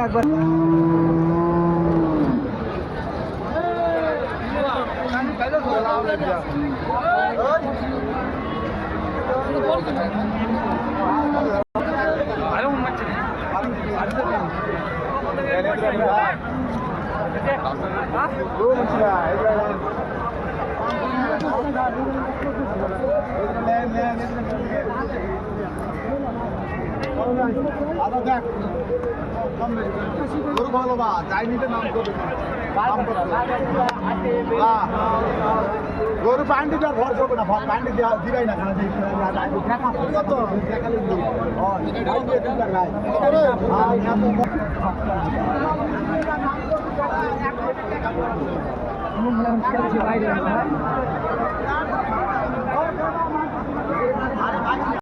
একবার ভালো বা চাইনিতে নাম গরু পান্ডিটা ভর করবো না পান্ডি দিবাই না খানা